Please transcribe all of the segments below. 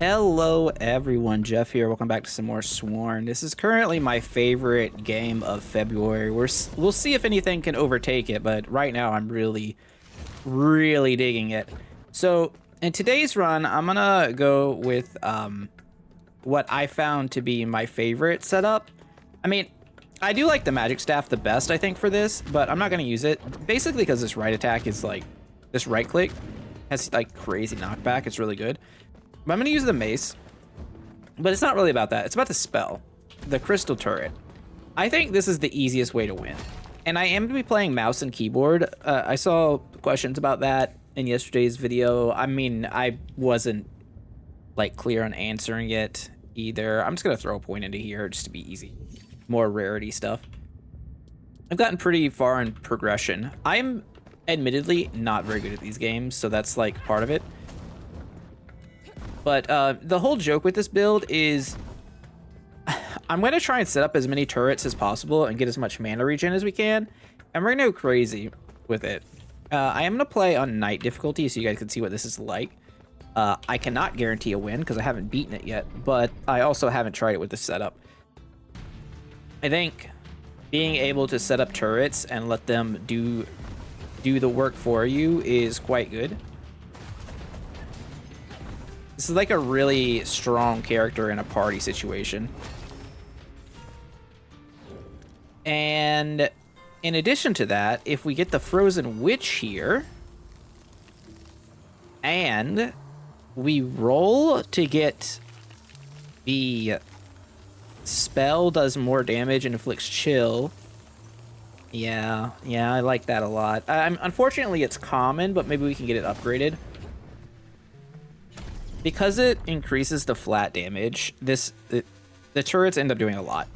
Hello everyone, Jeff here. Welcome back to some more Sworn. This is currently my favorite game of February. We'll see if anything can overtake it, but right now I'm really digging it. So in today's run, I'm gonna go with what I found to be my favorite setup. I mean, I do like the magic staff the best, I think, for this, but I'm not gonna use it basically because this right attack is like this right click has like crazy knockback. It's really good. But I'm gonna use the mace, but it's not really about that. It's about the spell, the crystal turret. I think this is the easiest way to win. And I am gonna be playing mouse and keyboard. I saw questions about that in yesterday's video. I mean, I wasn't like clear on answering it either. I'm just gonna throw a point into here just to be easy. More rarity stuff. I've gotten pretty far in progression. I'm admittedly not very good at these games, so that's like part of it. But the whole joke with this build is I'm going to try and set up as many turrets as possible and get as much mana regen as we can. And we're going to go crazy with it. I am going to play on night difficulty so you guys can see what this is like. I cannot guarantee a win because I haven't beaten it yet, but I also haven't tried it with this setup. I think being able to set up turrets and let them do the work for you is quite good. This is like a really strong character in a party situation. And in addition to that, if we get the Frozen Witch here, and we roll to get the spell does more damage and inflicts chill. Yeah, I like that a lot. Unfortunately, it's common, but maybe we can get it upgraded. Because it increases the flat damage, the turrets end up doing a lot.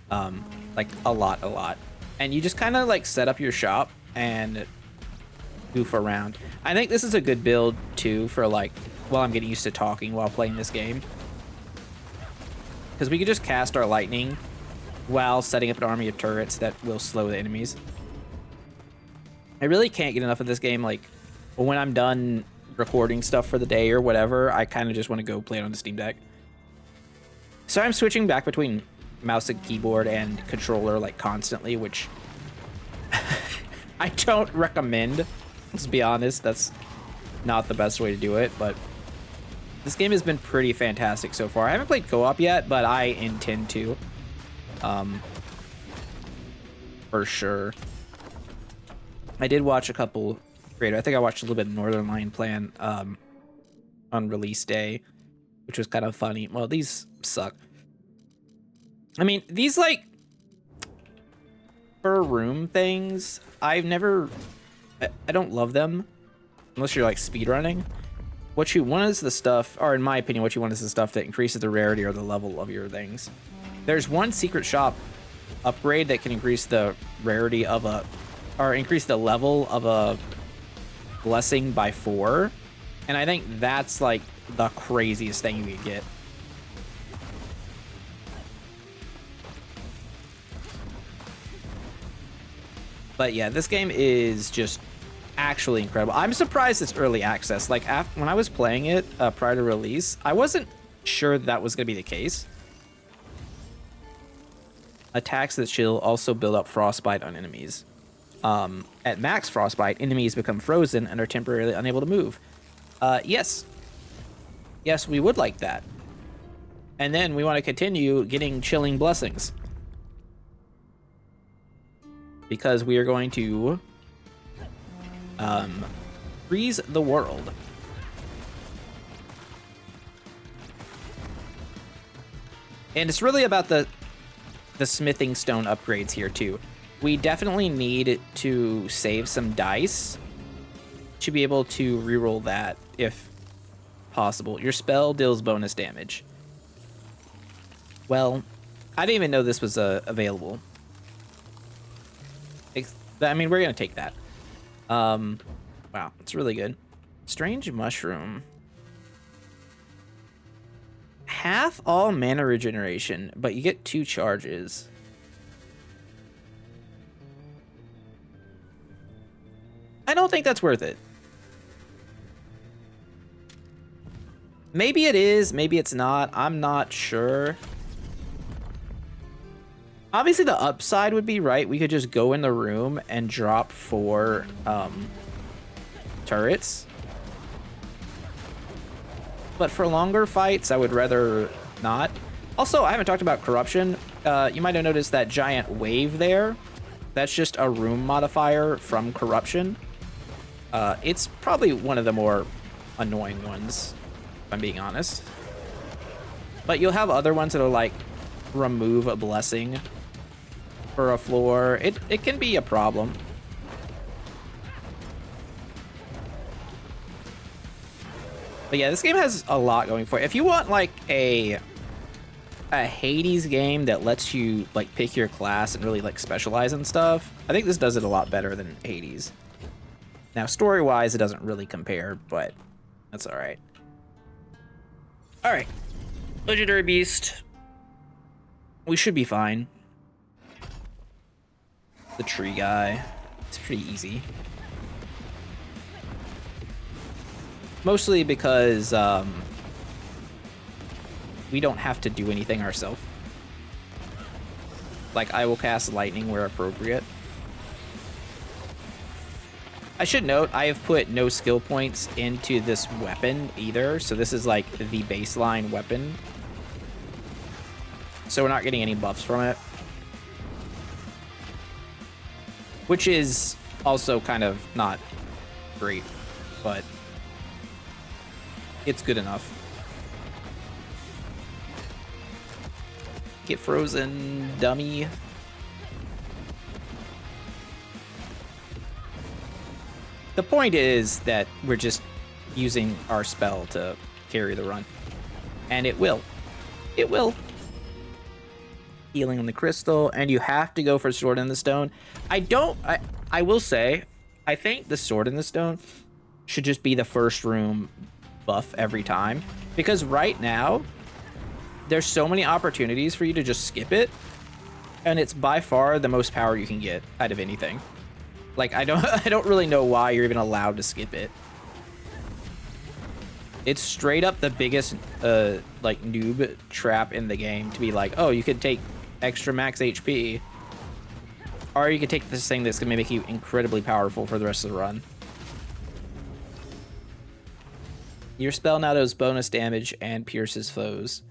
Like a lot. And you just kind of like set up your shop and goof around. I think this is a good build too for like while I'm getting used to talking while playing this game. Because we could just cast our lightning while setting up an army of turrets that will slow the enemies. I really can't get enough of this game. Like when I'm done recording stuff for the day or whatever, I kind of just want to go play it on the Steam Deck. So I'm switching back between mouse and keyboard and controller like constantly, which I don't recommend. Let's be honest, that's not the best way to do it, but this game has been pretty fantastic so far. I haven't played co-op yet, but I intend to. For sure. I did watch a couple creator. I think I watched a little bit of Northern Lion Plan on release day, which was kind of funny. Well, these suck. I mean, these like per room things, I don't love them unless you're like speedrunning. What you want is the stuff, or in my opinion, what you want is the stuff that increases the rarity or the level of your things. There's one secret shop upgrade that can increase the rarity of increase the level of a blessing by 4, and I think that's like the craziest thing you could get. But yeah, this game is just actually incredible. I'm surprised it's early access. Like when I was playing it prior to release, I wasn't sure that was going to be the case. Attacks that chill also build up frostbite on enemies. At max frostbite, enemies become frozen and are temporarily unable to move. Yes, we would like that. And then we want to continue getting chilling blessings. Because we are going to freeze the world. And it's really about the smithing stone upgrades here too. We definitely need to save some dice to be able to reroll that if possible. Your spell deals bonus damage. Well, I didn't even know this was available. I mean, we're gonna take that. Wow, it's really good. Strange mushroom. Half all mana regeneration, but you get 2 charges. I don't think that's worth it. Maybe it is, maybe it's not. I'm not sure. Obviously, the upside would be, right, we could just go in the room and drop 4 turrets. But for longer fights, I would rather not. Also, I haven't talked about corruption. You might have noticed that giant wave there. That's just a room modifier from corruption. It's probably one of the more annoying ones, if I'm being honest. But you'll have other ones that are like remove a blessing for a floor. It can be a problem. But yeah, this game has a lot going for it. If you want like a Hades game that lets you like pick your class and really like specialize in stuff, I think this does it a lot better than Hades. Now, story-wise, it doesn't really compare, but that's all right. All right, Legendary Beast. We should be fine. The tree guy. It's pretty easy. Mostly because we don't have to do anything ourselves. Like, I will cast lightning where appropriate. I should note, I have put no skill points into this weapon either, so this is like the baseline weapon. So we're not getting any buffs from it. Which is also kind of not great, but it's good enough. Get frozen, dummy. The point is that we're just using our spell to carry the run. And it will. It will. Healing on the crystal, and you have to go for Sword in the Stone. I will say, I think the Sword in the Stone should just be the first room buff every time. Because right now, there's so many opportunities for you to just skip it. And it's by far the most power you can get out of anything. Like, I don't really know why you're even allowed to skip it. It's straight up the biggest, like, noob trap in the game to be like, oh, you could take extra max HP. Or you could take this thing that's going to make you incredibly powerful for the rest of the run. Your spell now does bonus damage and pierces foes.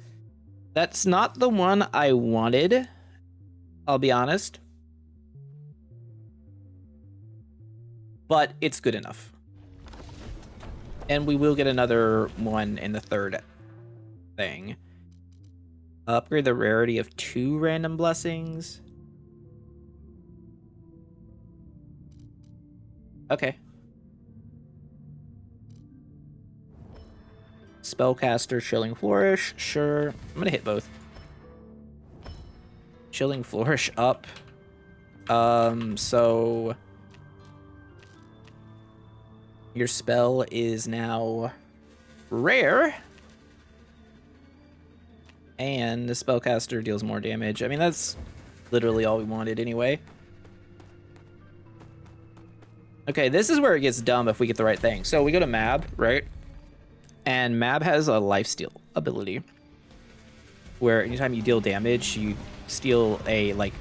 That's not the one I wanted, I'll be honest. But it's good enough. And we will get another one in the third thing. Upgrade the rarity of 2 random blessings. Okay. Spellcaster, Chilling Flourish. Sure. I'm gonna hit both. Chilling Flourish up. So your spell is now rare. And the spellcaster deals more damage. I mean, that's literally all we wanted anyway. Okay, this is where it gets dumb if we get the right thing. So we go to Mab, right? And Mab has a lifesteal ability where anytime you deal damage, you steal a, like,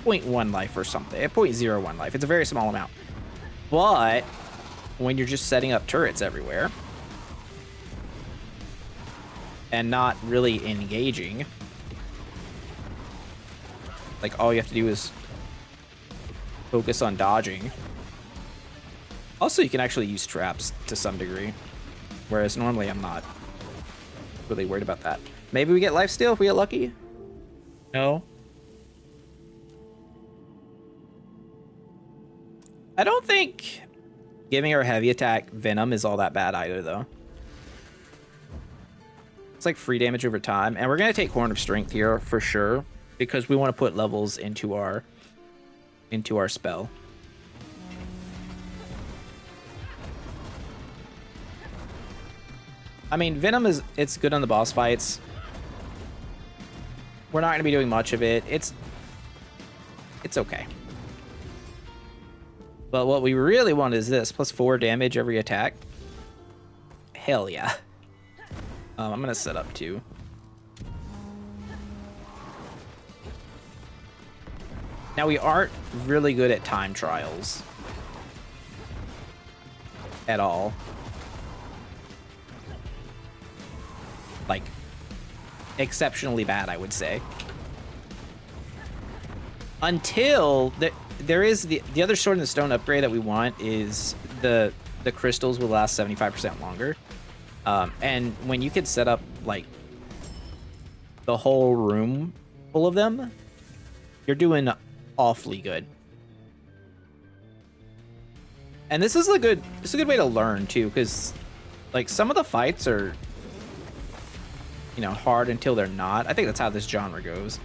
0.1 life or something. A 0.01 life. It's a very small amount. But when you're just setting up turrets everywhere and not really engaging, like, all you have to do is focus on dodging. Also, you can actually use traps to some degree, whereas normally I'm not really worried about that. Maybe we get lifesteal if we get lucky? No. I don't think giving her heavy attack Venom is all that bad either, though. It's like free damage over time, and we're going to take Horn of Strength here for sure, because we want to put levels into our spell. I mean, Venom it's good on the boss fights. We're not going to be doing much of it. It's okay. But what we really want is this, plus 4 damage every attack. Hell yeah. I'm gonna set up too. Now we aren't really good at time trials at all. Like, exceptionally bad, I would say. Until there is the other Sword in the Stone upgrade that we want is the crystals will last 75% longer. And when you can set up like the whole room full of them, you're doing awfully good. And this is a good way to learn too, because like some of the fights are, you know, hard until they're not. I think that's how this genre goes.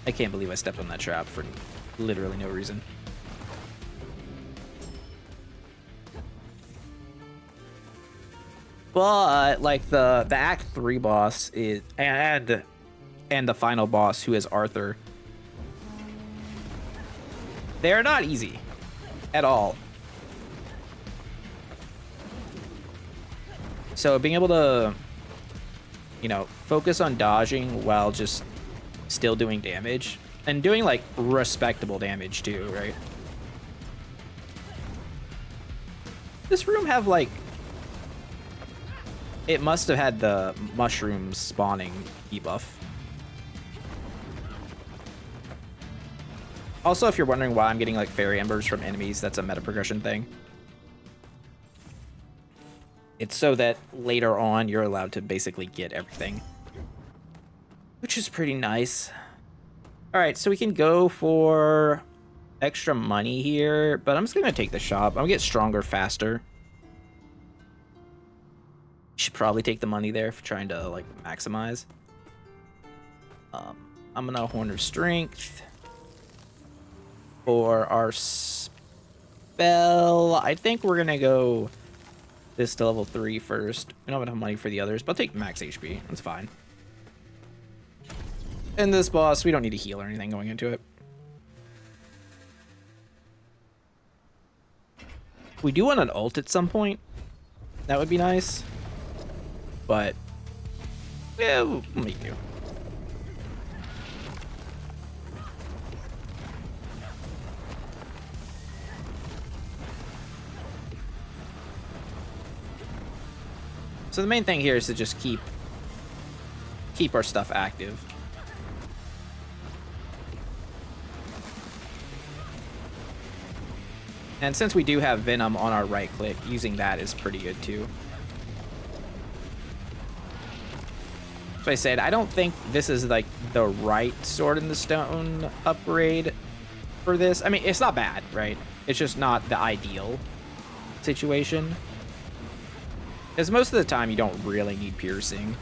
I can't believe I stepped on that trap for literally no reason. But like the Act 3 boss is and the final boss, who is Arthur, they're not easy at all. So being able to, you know, focus on dodging while just still doing damage and doing like respectable damage too, right? This room have like, it must have had the mushroom spawning debuff. Also, if you're wondering why I'm getting like fairy embers from enemies, that's a meta progression thing. It's so that later on you're allowed to basically get everything, which is pretty nice. All right, so we can go for extra money here, but I'm just gonna take the shop. I'm gonna get stronger faster. Should probably take the money there for trying to like maximize. I'm gonna Horn of Strength for our spell. I think we're gonna go this to level 3 first. We don't have enough money for the others, but I'll take max HP. That's fine. And this boss, we don't need to heal or anything going into it. We do want an ult at some point. That would be nice. But yeah, we'll make do. So the main thing here is to just keep our stuff active. And since we do have Venom on our right click, using that is pretty good too. So I said, I don't think this is like the right Sword in the Stone upgrade for this. I mean, it's not bad, right? It's just not the ideal situation. Because most of the time you don't really need piercing.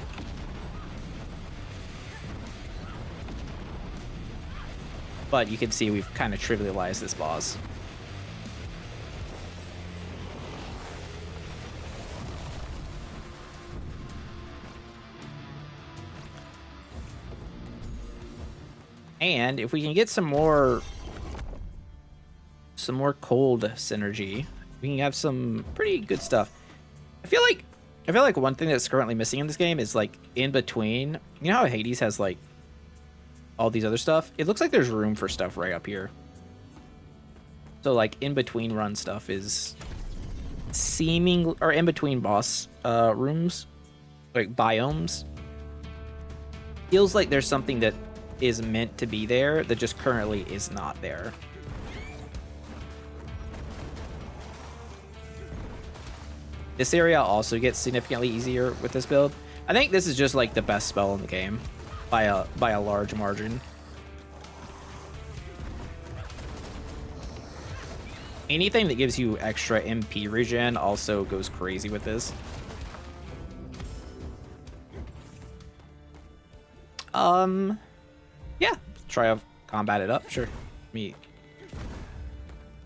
But you can see we've kind of trivialized this boss. And if we can get some more cold synergy, we can have some pretty good stuff. I feel like one thing that's currently missing in this game is like in between. You know how Hades has like all these other stuff? It looks like there's room for stuff right up here. So like in between run stuff is seeming, or in between boss rooms, like biomes. Feels like there's something that is meant to be there that just currently is not there. This area also gets significantly easier with this build. I think this is just like the best spell in the game by a large margin. Anything that gives you extra MP regen also goes crazy with this. Yeah, try to combat it up. Sure. Let me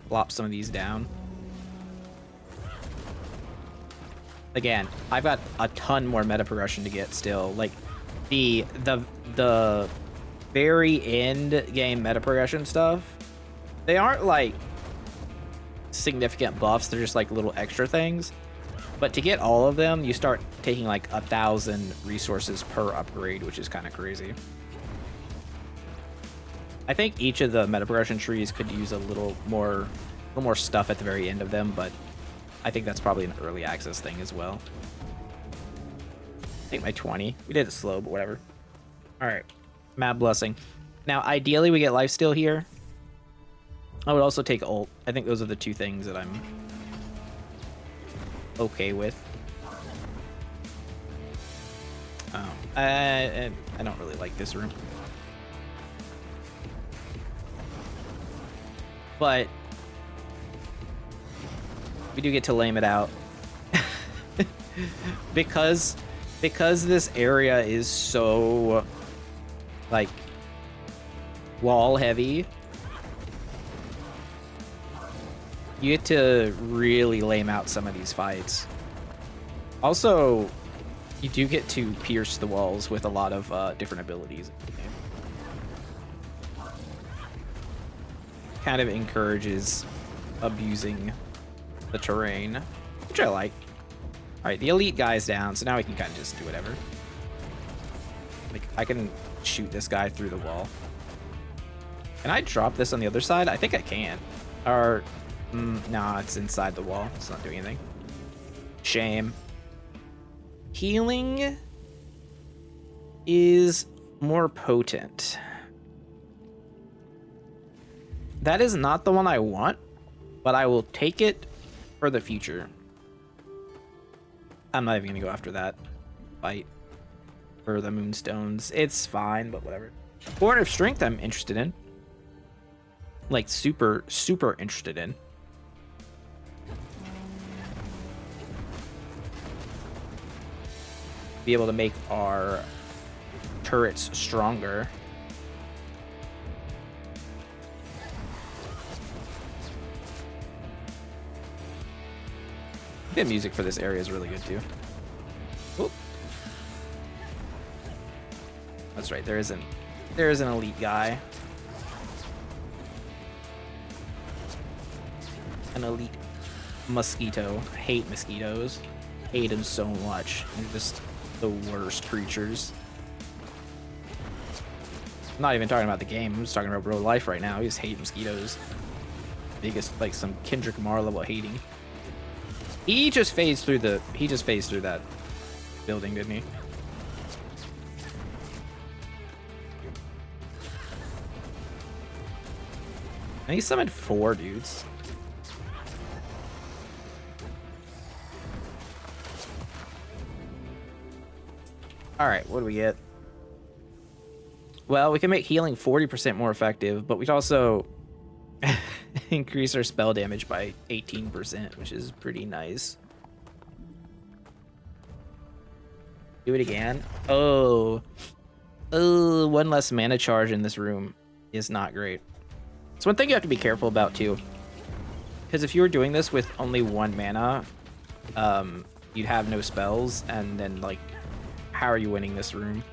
plop some of these down. Again, I've got a ton more meta progression to get still. Like the very end game meta progression stuff, they aren't like significant buffs, they're just like little extra things. But to get all of them, you start taking like 1,000 resources per upgrade, which is kind of crazy. I think each of the meta progression trees could use a little more stuff at the very end of them, but I think that's probably an early access thing as well. I think my 20. We did it slow, but whatever. All right, Mad Blessing. Now, ideally, we get lifesteal here. I would also take ult. I think those are the two things that I'm okay with. Oh, I don't really like this room. But we do get to lame it out. because this area is so like wall heavy, you get to really lame out some of these fights. Also, you do get to pierce the walls with a lot of different abilities. Kind of encourages abusing the terrain, which I like. All right, the elite guy's down, so now we can kind of just do whatever. Like, I can shoot this guy through the wall. Can I drop this on the other side? I think I can. Or, nah, it's inside the wall. It's not doing anything. Shame. Healing is more potent. That is not the one I want, but I will take it for the future. I'm not even going to go after that fight for the Moonstones. It's fine, but whatever. Born of Strength I'm interested in. Like, super, super interested in. Be able to make our turrets stronger. The music for this area is really good too. Oop. That's right, there is an elite guy. An elite mosquito. I hate mosquitoes. Hate them so much. They're just the worst creatures. I'm not even talking about the game. I'm just talking about real life right now. I just hate mosquitoes. Biggest, like, some Kendrick Lamar level hating. He just phased through that building, didn't he? And he summoned 4 dudes. Alright, what do we get? Well, we can make healing 40% more effective, but we'd also increase our spell damage by 18%, which is pretty nice. Do it again. Oh, one less mana charge in this room is not great. It's one thing you have to be careful about too, because if you were doing this with only 1 mana, you'd have no spells, and then, like, how are you winning this room?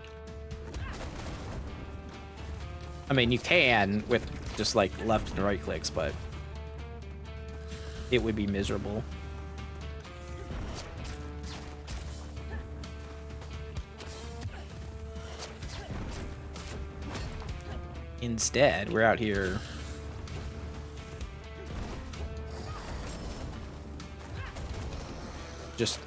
I mean, you can with just, like, left and right clicks, but it would be miserable. Instead, we're out here just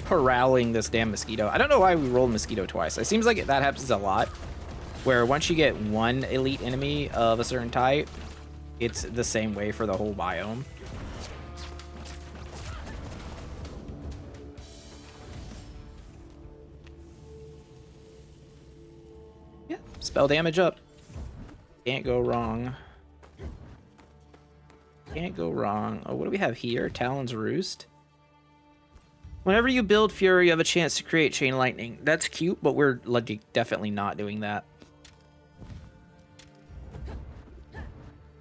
corralling this damn mosquito. I don't know why we rolled mosquito twice. It seems like that happens a lot, where once you get 1 elite enemy of a certain type, it's the same way for the whole biome. Yeah, spell damage up. Can't go wrong. Can't go wrong. Oh, what do we have here? Talon's Roost. Whenever you build Fury, you have a chance to create Chain Lightning. That's cute, but we're like definitely not doing that.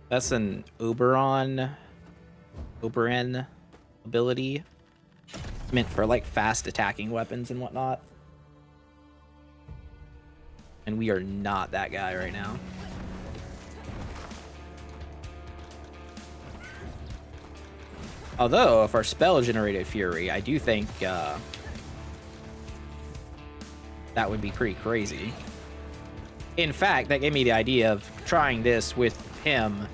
That's an Oberon ability. Meant for, like, fast attacking weapons and whatnot. And we are not that guy right now. Although, if our spell generated Fury, I do think that would be pretty crazy. In fact, that gave me the idea of trying this with him.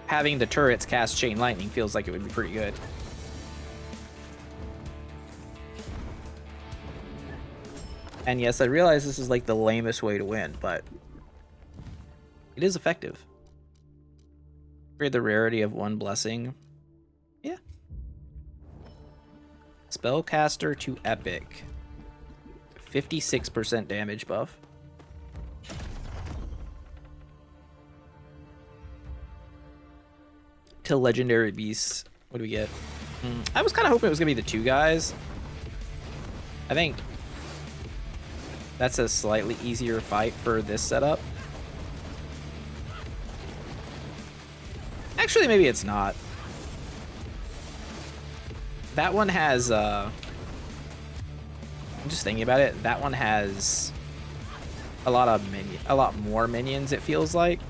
Having the turrets cast Chain Lightning feels like it would be pretty good. And yes, I realize this is like the lamest way to win, but it is effective. Create the rarity of 1 blessing. Yeah. Spellcaster to epic. 56% damage buff. To legendary beasts. What do we get? I was kind of hoping it was going to be the 2 guys. I think that's a slightly easier fight for this setup. Actually, maybe it's not. That one has, I'm just thinking about it. That one has a lot more minions, it feels like,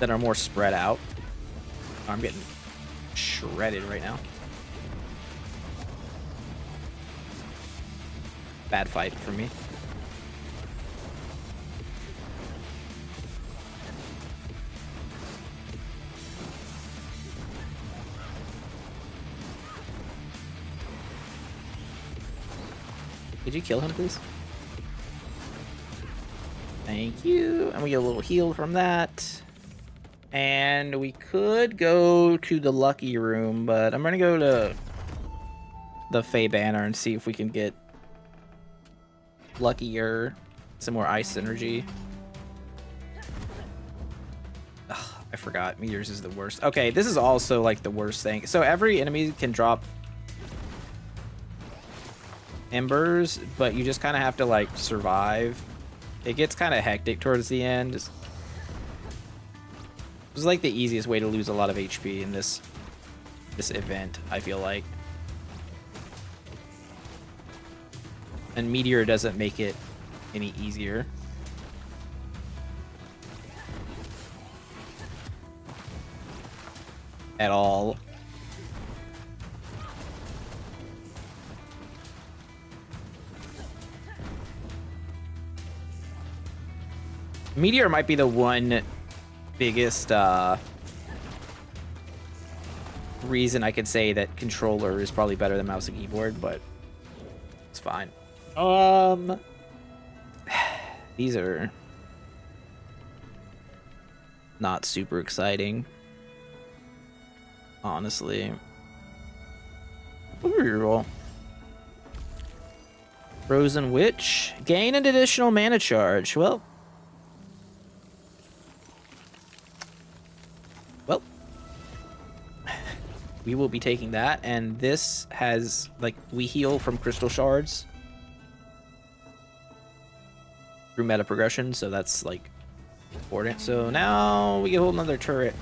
that are more spread out. Oh, I'm getting shredded right now. Bad fight for me. Could you kill him, please? Thank you. And we get a little heal from that. And we could go to the lucky room, but I'm gonna go to the Fey Banner and see if we can get luckier, some more ice energy. Ugh, I forgot. Meteors is the worst. Okay, this is also like the worst thing. So every enemy can drop embers, but you just kind of have to like survive. It gets kind of hectic towards the end. It's like the easiest way to lose a lot of HP in this event, I feel like. And Meteor doesn't make it any easier. At all. Meteor might be the one biggest reason I could say that controller is probably better than mouse and keyboard, but it's fine. These are not super exciting, honestly. Reroll. Frozen Witch. Gain an additional mana charge. Well, we will be taking that, and this has, like, we heal from crystal shards through meta progression, so that's, like, important. So now we can hold another turret.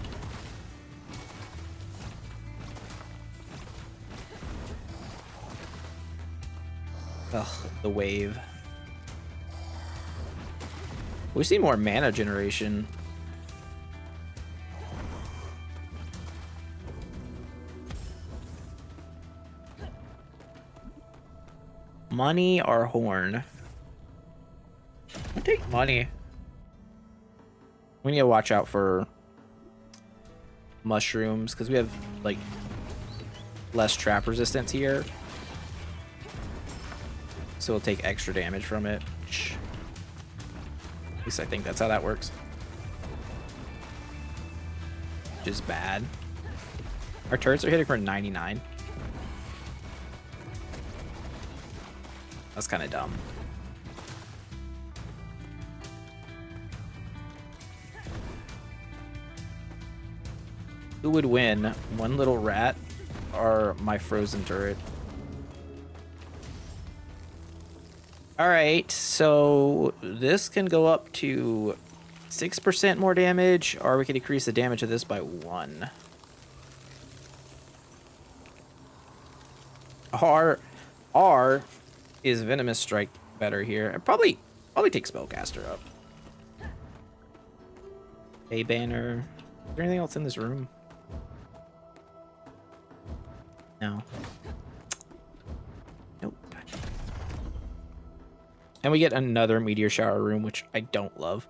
Ugh, the wave. We see more mana generation. Money or horn? I'll take money. We need to watch out for mushrooms because we have like less trap resistance here. So we'll take extra damage from it. At least I think that's how that works. Which is bad. Our turrets are hitting for 99. That's kind of dumb. Who would win? One little rat or my frozen turret? Alright, so this can go up to 6% more damage, or we can decrease the damage of this by 1. R is Venomous Strike better here? I'd probably take Spellcaster up. A banner. there anything else in this room? No. Nope. And we get another meteor shower room, which I don't love.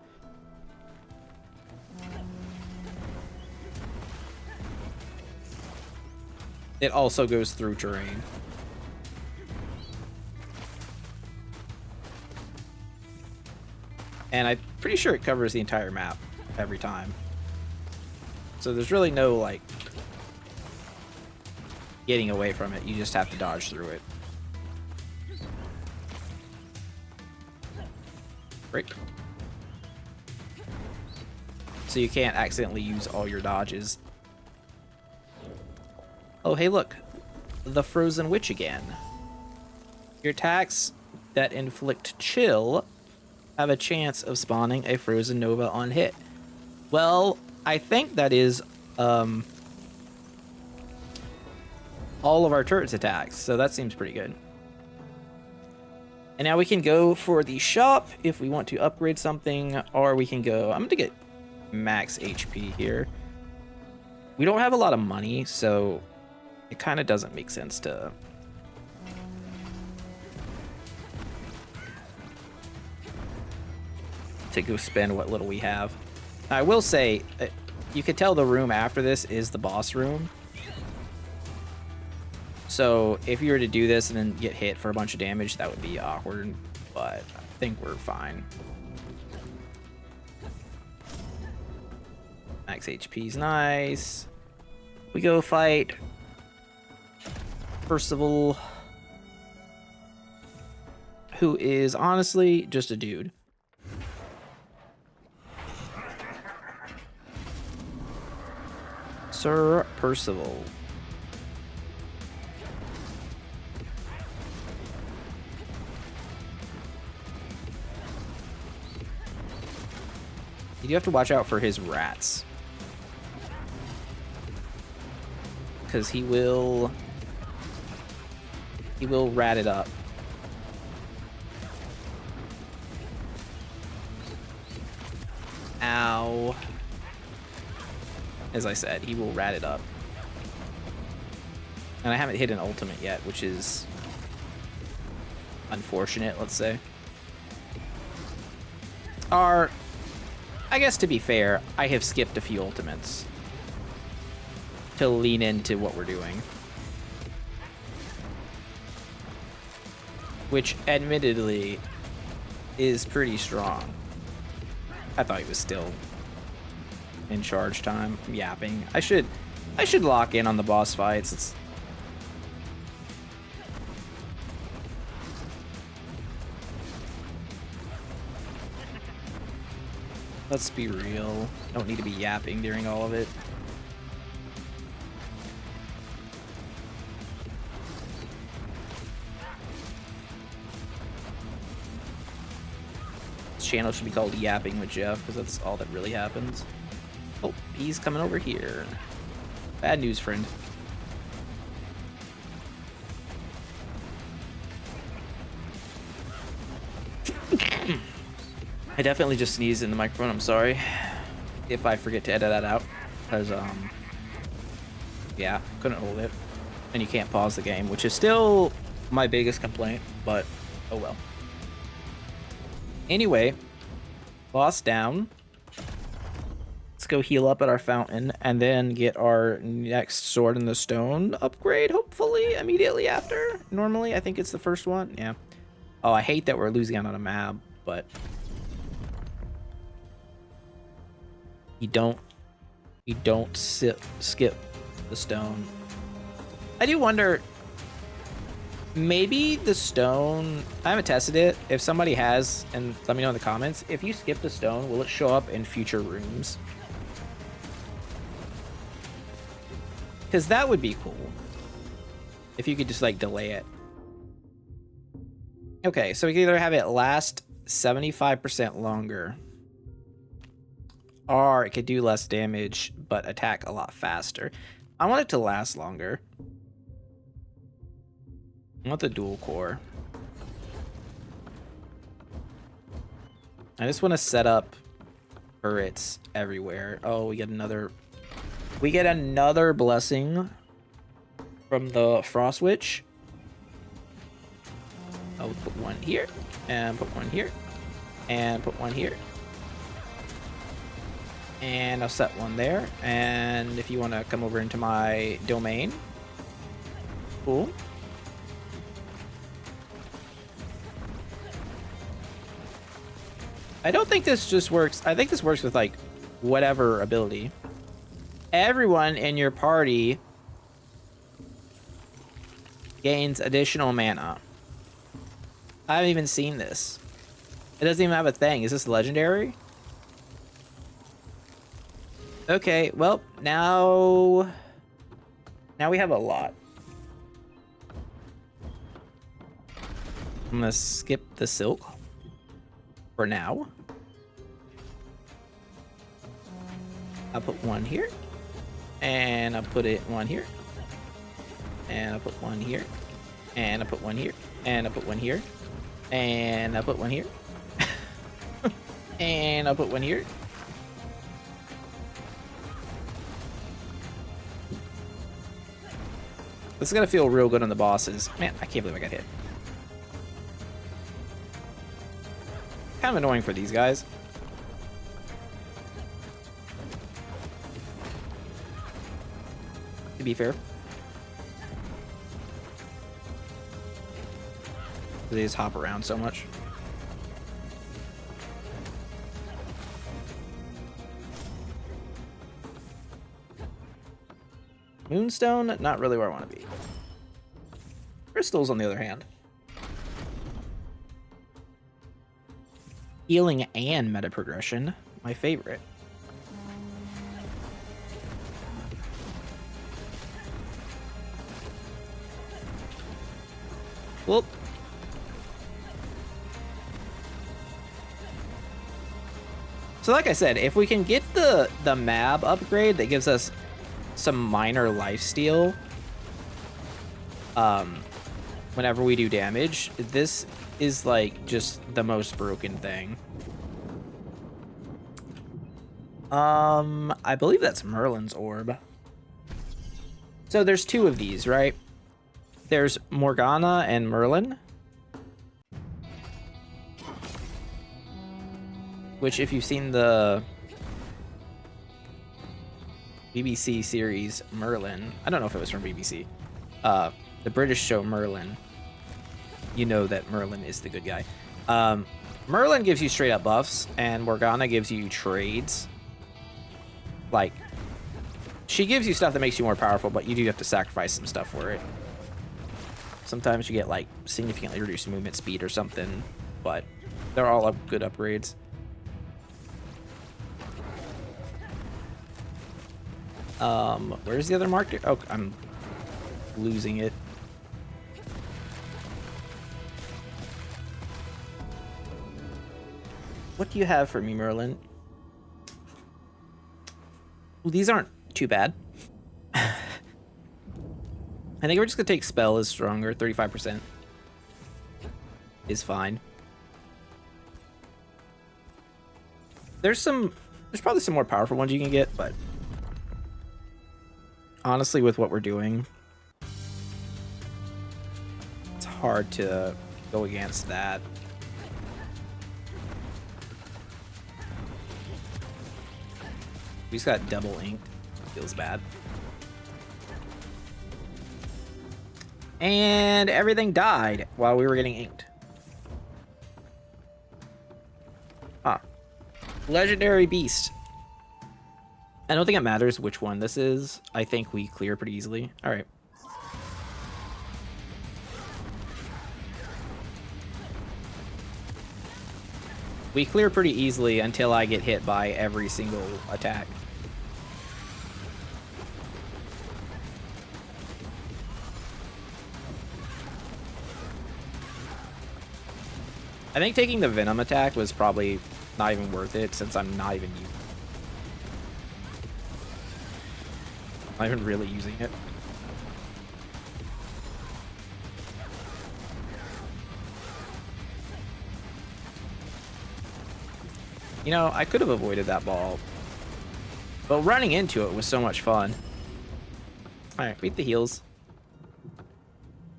It also goes through terrain. And I'm pretty sure it covers the entire map every time. So there's really no, like, getting away from it. You just have to dodge through it. Break. So you can't accidentally use all your dodges. Oh, hey, look. The Frozen Witch again. Your attacks that inflict chill have a chance of spawning a Frozen Nova on hit. Well, I think that is all of our turrets attacks, so that seems pretty good. And now we can go for the shop if we want to upgrade something, or we can go... I'm going to get max HP here. We don't have a lot of money, so it kind of doesn't make sense to... go spend what little we have. I will say, you could tell the room after this is the boss room. So if you were to do this and then get hit for a bunch of damage, that would be awkward, but I think we're fine. Max HP's nice. We go fight Percival, who is honestly just a dude. Sir Percival. You do have to watch out for his rats, because he will rat it up. Ow. As I said, he will rat it up. And I haven't hit an ultimate yet, which is unfortunate, let's say. Or, I guess to be fair, I have skipped a few ultimates to lean into what we're doing. Which, admittedly, is pretty strong. I thought he was still in charge time. I'm yapping. I should lock in on the boss fights. Let's be real. Don't need to be yapping during all of it. This channel should be called Yapping with Jeff, because that's all that really happens. Oh, he's coming over here. Bad news, friend. I definitely just sneezed in the microphone. I'm sorry if I forget to edit that out, because yeah, couldn't hold it. And you can't pause the game, which is still my biggest complaint, but oh well. Anyway, boss down. Let's go heal up at our fountain and then get our next sword in the stone upgrade, hopefully immediately after. Normally, I think it's the first one. Yeah. Oh, I hate that we're losing out on a map, but you don't skip the stone. I do wonder, maybe the stone, I haven't tested it. If somebody has, and let me know in the comments, if you skip the stone, will it show up in future rooms? Because that would be cool if you could just like delay it. Okay, so we can either have it last 75% longer, or it could do less damage but attack a lot faster. I want it to last longer. I want the dual core. I just want to set up turrets everywhere. Oh, we get another We get another blessing from the Frost Witch. I'll put one here, and put one here, and put one here. And I'll set one there. And if you want to come over into my domain. Cool. I don't think this just works. I think this works with, like, whatever ability. Everyone in your party gains additional mana. I haven't even seen this. It doesn't even have a thing. Is this legendary? Okay, well, now we have a lot. I'm gonna skip the silk for now. I'll put one here, and I'll put it one here, and I'll put one here, and I'll put one here, and I'll put one here, and I'll put one here, and I'll put one here. This is gonna feel real good on the bosses. Man, I can't believe I got hit. Kind of annoying for these guys. To be fair. They just hop around so much. Moonstone, not really where I want to be. Crystals, on the other hand. Healing and meta progression, my favorite. Well, so like I said, if we can get the mab upgrade that gives us some minor lifesteal whenever we do damage, this is like just the most broken thing. I believe that's Merlin's orb. So there's two of these, right? There's Morgana and Merlin. Which, if you've seen the BBC series Merlin, I don't know if it was from BBC, the British show Merlin, you know that Merlin is the good guy. Merlin gives you straight up buffs, and Morgana gives you trades. Like, she gives you stuff that makes you more powerful, but you do have to sacrifice some stuff for it. Sometimes you get, like, significantly reduced movement speed or something, but they're all good upgrades. Where's the other marker? Oh, I'm losing it. What do you have for me, Merlin? Well, these aren't too bad. I think we're just gonna take spell is stronger. 35% is fine. There's probably some more powerful ones you can get, but honestly, with what we're doing, it's hard to go against that. We just got double inked. Feels bad. And everything died while we were getting inked. Huh. Legendary beast. I don't think it matters which one this is. I think we clear pretty easily. All right. We clear pretty easily until I get hit by every single attack. I think taking the Venom attack was probably not even worth it, since I'm not even really using it. You know, I could have avoided that ball. But running into it was so much fun. All right, beat the heals.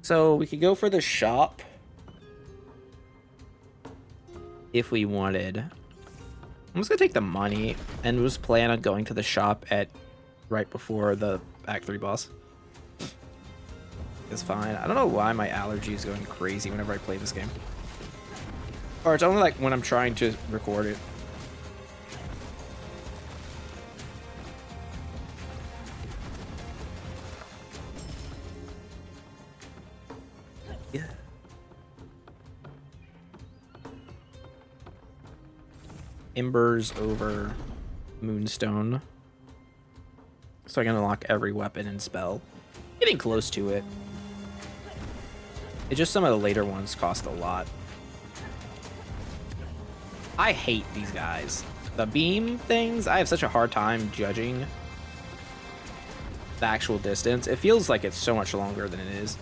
So we could go for the shop if we wanted. I'm just gonna take the money and just plan on going to the shop at right before the Act 3 boss. It's fine. I don't know why my allergy is going crazy whenever I play this game. Or it's only like when I'm trying to record it. Yeah. Embers over Moonstone. So I can unlock every weapon and spell. Getting close to it. It's just some of the later ones cost a lot. I hate these guys. The beam things, I have such a hard time judging the actual distance. It feels like it's so much longer than it is.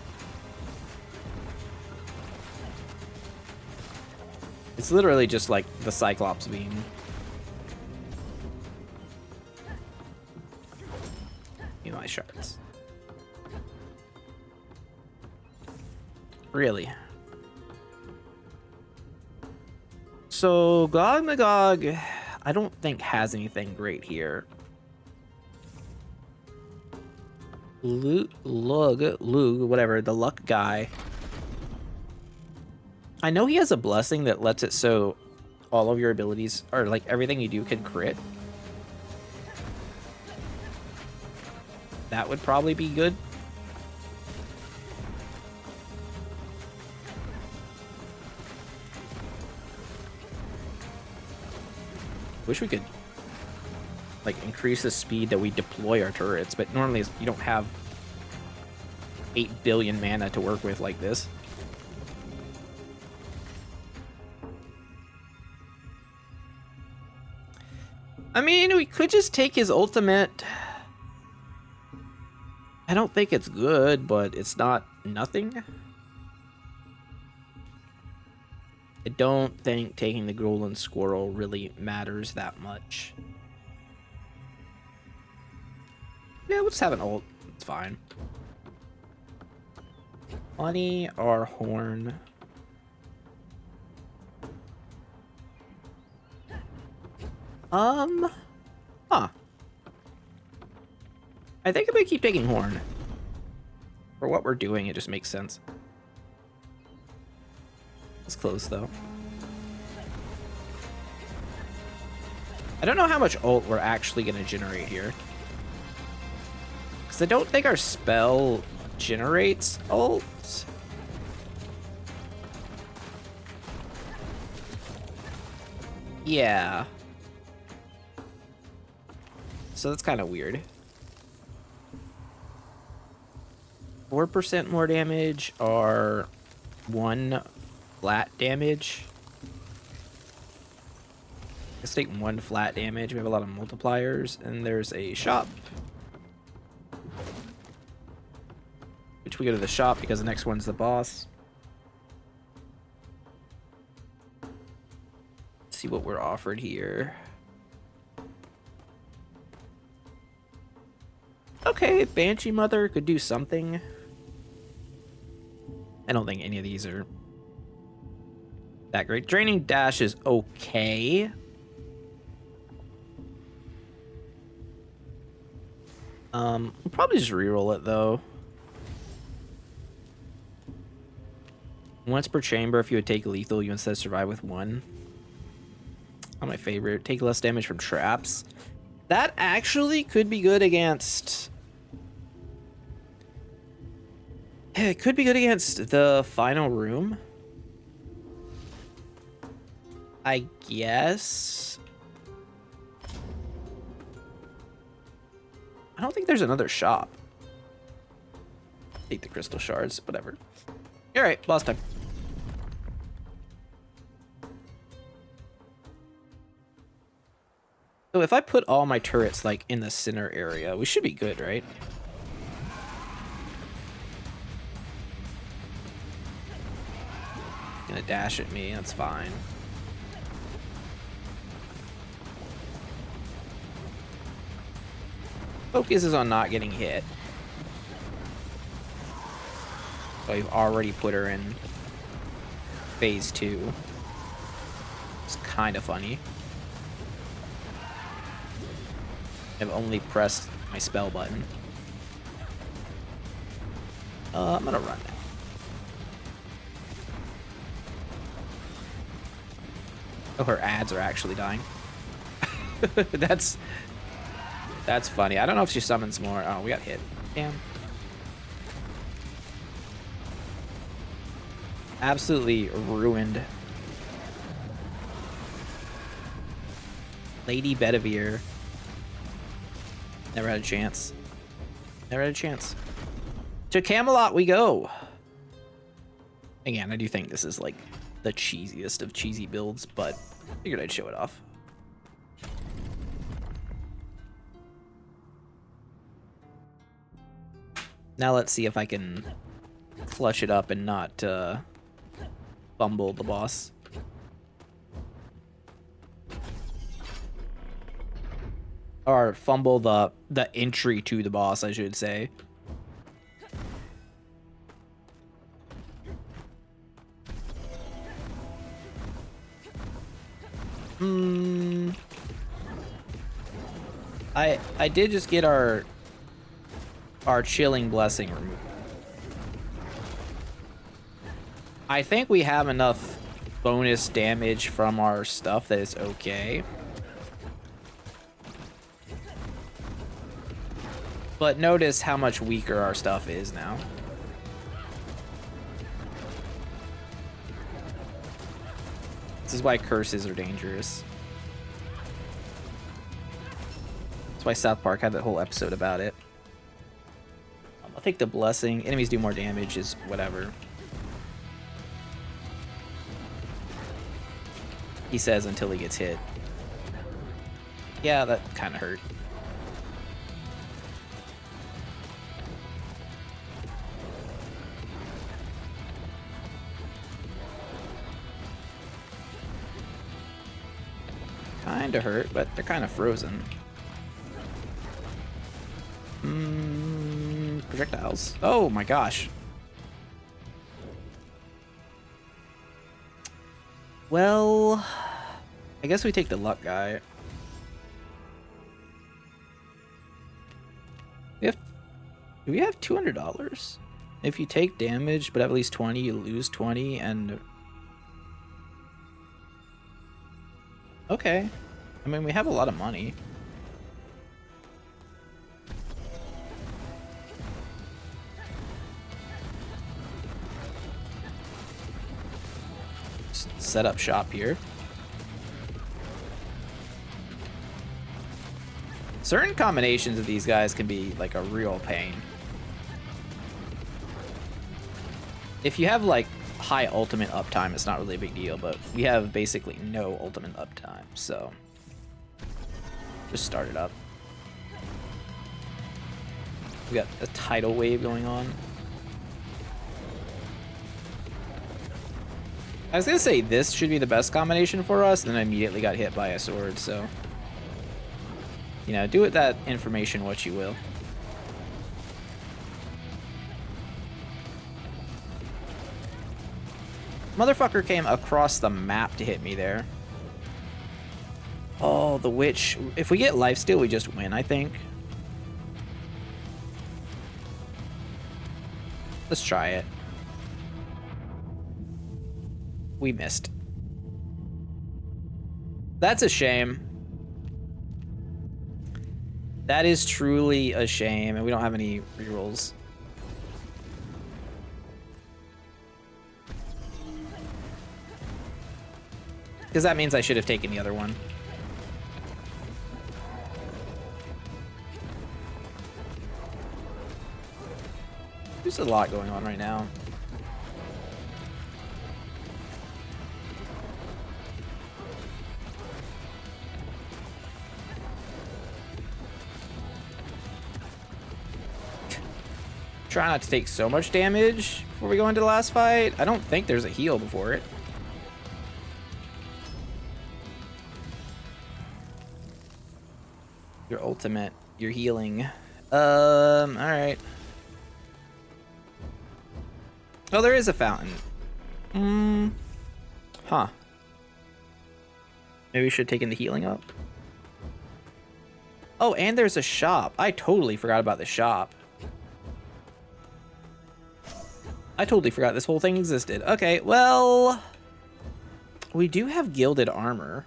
It's literally just like the Cyclops beam. You know, my shards. Really? So, Gog Magog, I don't think has anything great here. Lug, whatever, the luck guy. I know he has a blessing that lets it so all of your abilities, or like everything you do, can crit. That would probably be good. Wish we could like increase the speed that we deploy our turrets, but normally you don't have 8 billion mana to work with like this. I mean, we could just take his ultimate. I don't think it's good, but it's not nothing. I don't think taking the golden squirrel really matters that much. Yeah, we'll just have an ult. It's fine. Money or horn? Huh. I think I'm gonna keep taking horn. For what we're doing, it just makes sense. It's close though. I don't know how much ult we're actually gonna generate here. Because I don't think our spell generates ult. Yeah. So that's kind of weird. 4% more damage or 1 flat damage. Let's take 1 flat damage. We have a lot of multipliers, and there's a shop. Which we go to the shop because the next one's the boss. Let's see what we're offered here. Okay, Banshee Mother could do something. I don't think any of these are that great. Draining Dash is okay. We'll probably just reroll it though. Once per chamber, if you would take lethal, you instead survive with 1. Not my favorite. Take less damage from traps. That actually could be good against... It could be good against the final room. I guess. I don't think there's another shop. Take the crystal shards, whatever. Alright, boss time. So if I put all my turrets like in the center area, we should be good, right? Gonna dash at me, that's fine. Focuses on not getting hit. So we've already put her in phase 2. It's kind of funny. I've only pressed my spell button. I'm gonna run now. Oh, her ads are actually dying. That's funny. I don't know if she summons more. Oh, we got hit. Damn. Absolutely ruined. Lady Bedivere. Never had a chance. Never had a chance. To Camelot we go. Again, I do think this is like the cheesiest of cheesy builds, but I figured I'd show it off. Now let's see if I can clutch it up and not fumble the boss. Or fumble the entry to the boss, I should say. I did just get our chilling blessing removed. I think we have enough bonus damage from our stuff that it's okay. But notice how much weaker our stuff is now. This is why curses are dangerous. That's why South Park had that whole episode about it. I'll take the blessing. Enemies do more damage is whatever. He says until he gets hit. Yeah, that kind of hurt. Kinda hurt, but they're kind of frozen. Projectiles. Oh my gosh. Well, I guess we take the luck guy. Do we have $200? If you take damage but have at least 20, you lose 20 and... Okay. I mean, we have a lot of money. Just set up shop here. Certain combinations of these guys can be like a real pain. If you have like high ultimate uptime, it's not really a big deal, but we have basically no ultimate uptime, so just start it up. We got a tidal wave going on. I was gonna say this should be the best combination for us, and then I immediately got hit by a sword, so you know, do with that information what you will. Motherfucker came across the map to hit me there. Oh, the witch. If we get lifesteal, we just win, I think. Let's try it. We missed. That's a shame. That is truly a shame, and we don't have any rerolls. Because that means I should have taken the other one. There's a lot going on right now. Try not to take so much damage before we go into the last fight. I don't think there's a heal before it. Your ultimate, your healing. All right. Oh, there is a fountain. Huh. Maybe we should have taken the healing up. Oh, and there's a shop. I totally forgot about the shop. I totally forgot this whole thing existed. Okay, well, we do have gilded armor.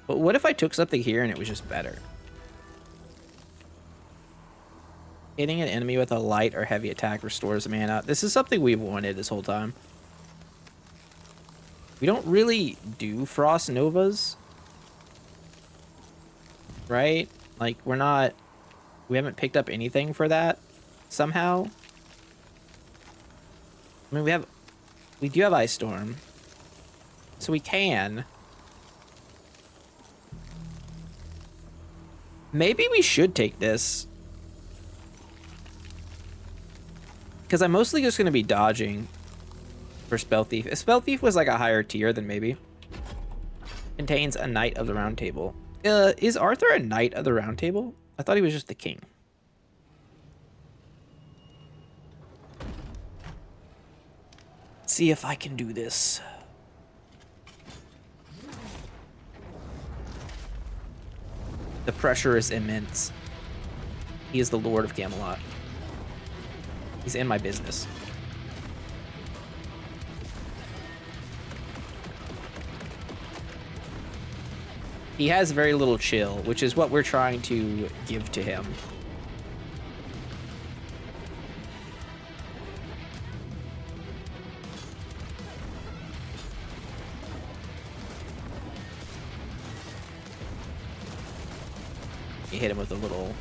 But what if I took something here and it was just better? Hitting an enemy with a light or heavy attack restores mana. This is something we've wanted this whole time. We don't really do Frost Novas. Right? Like, we haven't picked up anything for that somehow. I mean, we do have Ice Storm. So we can. Maybe we should take this. Because I'm mostly just going to be dodging for Spell Thief. If Spell Thief was like a higher tier, then maybe. Contains a Knight of the Round Table. Is Arthur a Knight of the Round Table? I thought he was just the king. Let's see if I can do this. The pressure is immense. He is the Lord of Camelot. He's in my business. He has very little chill, which is what we're trying to give to him. You hit him with a little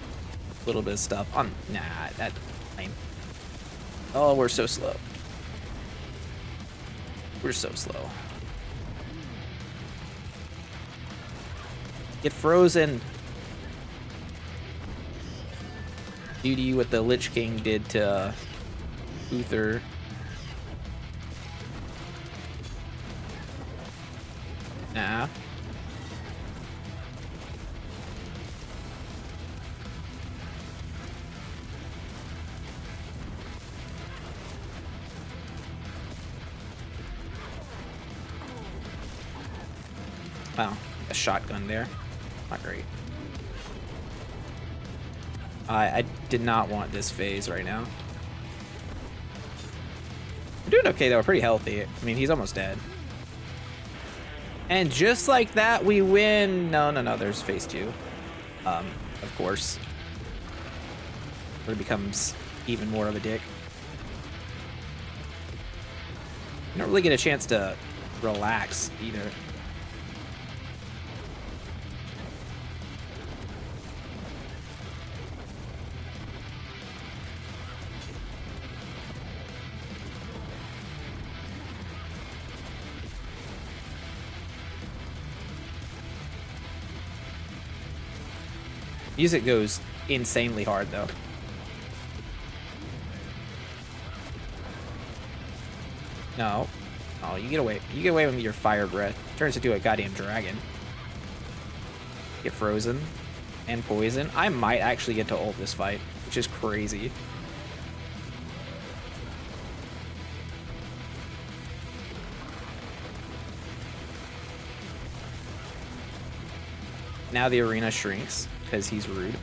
bit of stuff. Nah, that lame. Oh, we're so slow. We're so slow. Get frozen. Due to what the Lich King did to Uther. Nah. Wow, a shotgun there. Not great. I did not want this phase right now. We're doing okay though, we're pretty healthy. I mean, he's almost dead. And just like that, we win. No, there's phase 2. Of course. Where it becomes even more of a dick. You don't really get a chance to relax either. Music goes insanely hard, though. No. Oh, you get away. You get away with your fire breath. Turns into a goddamn dragon. Get frozen. And poison. I might actually get to ult this fight, which is crazy. Now the arena shrinks. Because he's rude.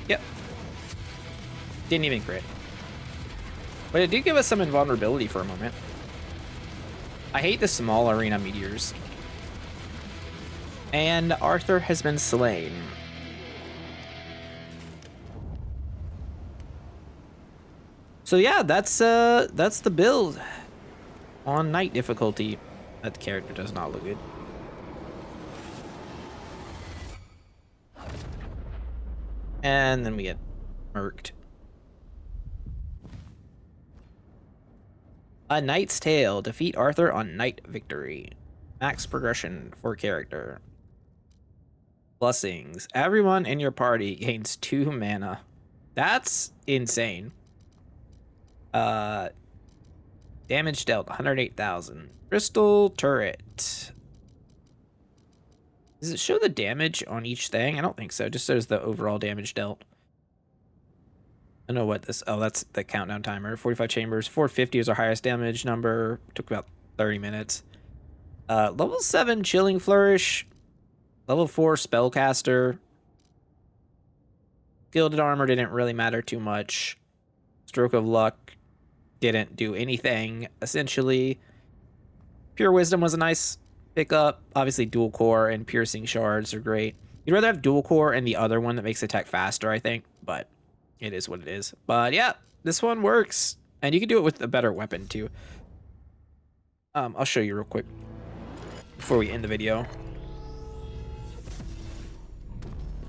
Yep. Didn't even crit. But it did give us some invulnerability for a moment. I hate the small arena meteors. And Arthur has been slain. So yeah, that's the build on night difficulty. That character does not look good. And then we get murked. A Knight's Tale. Defeat Arthur on Knight Victory. Max progression for character. Blessings. Everyone in your party gains 2 mana. That's insane. Damage dealt 108,000. Crystal Turret. This Does it show the damage on each thing? I don't think so. It just shows the overall damage dealt. I don't know what this... Oh, that's the countdown timer. 45 chambers. 450 is our highest damage number. Took about 30 minutes. Level 7 Chilling Flourish. Level 4 Spellcaster. Gilded Armor didn't really matter too much. Stroke of Luck didn't do anything, essentially. Pure Wisdom was a nice pickup. Obviously, Dual Core and Piercing Shards are great. You'd rather have Dual Core and the other one that makes attack faster, I think. But it is what it is. But yeah, this one works. And you can do it with a better weapon, too. I'll show you real quick before we end the video.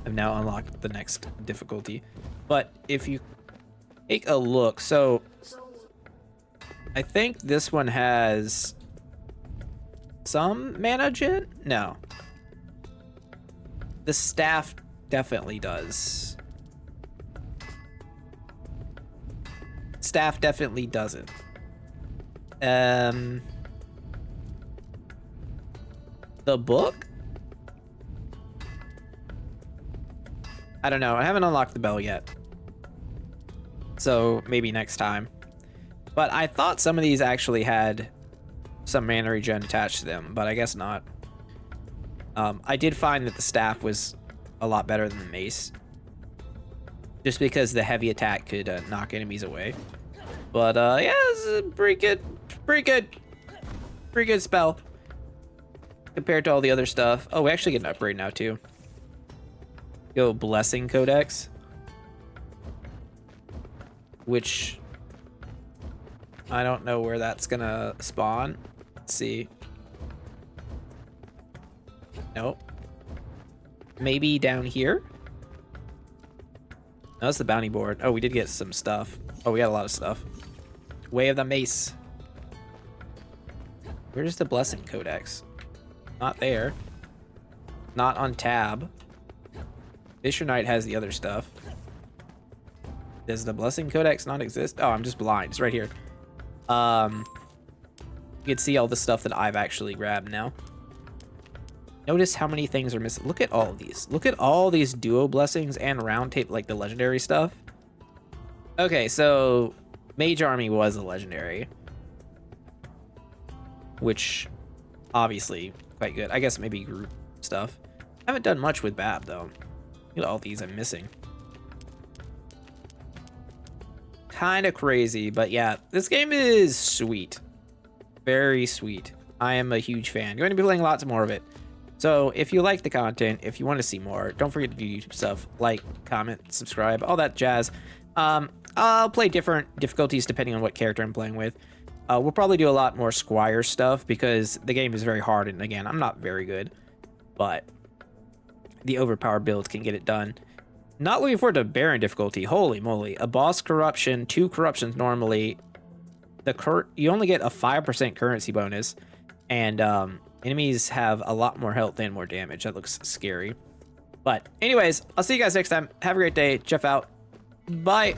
I've now unlocked the next difficulty. But if you take a look, so I think this one has some mana gen? No. The staff definitely does. Staff definitely doesn't. The book? I don't know. I haven't unlocked the bell yet. So maybe next time. But I thought some of these actually had some mana regen attached to them, but I guess not. I did find that the staff was a lot better than the mace. Just because the heavy attack could knock enemies away. But yeah, this is a pretty good spell. Compared to all the other stuff. Oh, we actually get an upgrade now too. Go Blessing Codex. Which I don't know where that's gonna spawn. Let's see. Nope. Maybe down here? No, that's the bounty board. Oh, we did get some stuff. Oh, we got a lot of stuff. Way of the Mace. Where's the Blessing Codex? Not there. Not on tab. Fisher Knight has the other stuff. Does the Blessing Codex not exist? Oh, I'm just blind. It's right here. You can see all the stuff that I've actually grabbed now. Notice how many things are missing. Look at all of these. Look at all these duo blessings and round tape, like the legendary stuff. Okay, so Mage Army was a legendary, which obviously quite good. I guess maybe group stuff. I haven't done much with Bab though. Look at all these I'm missing. Kind of crazy, but yeah, this game is sweet. Very sweet. I am a huge fan. Going to be playing lots more of it. So if you like the content, if you want to see more, don't forget to do YouTube stuff. Like, comment, subscribe, all that jazz. I'll play different difficulties depending on what character I'm playing with. We'll probably do a lot more Squire stuff because the game is very hard. And again, I'm not very good, but the overpowered builds can get it done. Not looking forward to Baron difficulty. Holy moly. A boss corruption, 2 corruptions normally. You only get a 5% currency bonus. And enemies have a lot more health and more damage. That looks scary. But anyways, I'll see you guys next time. Have a great day. Jeff out. Bye.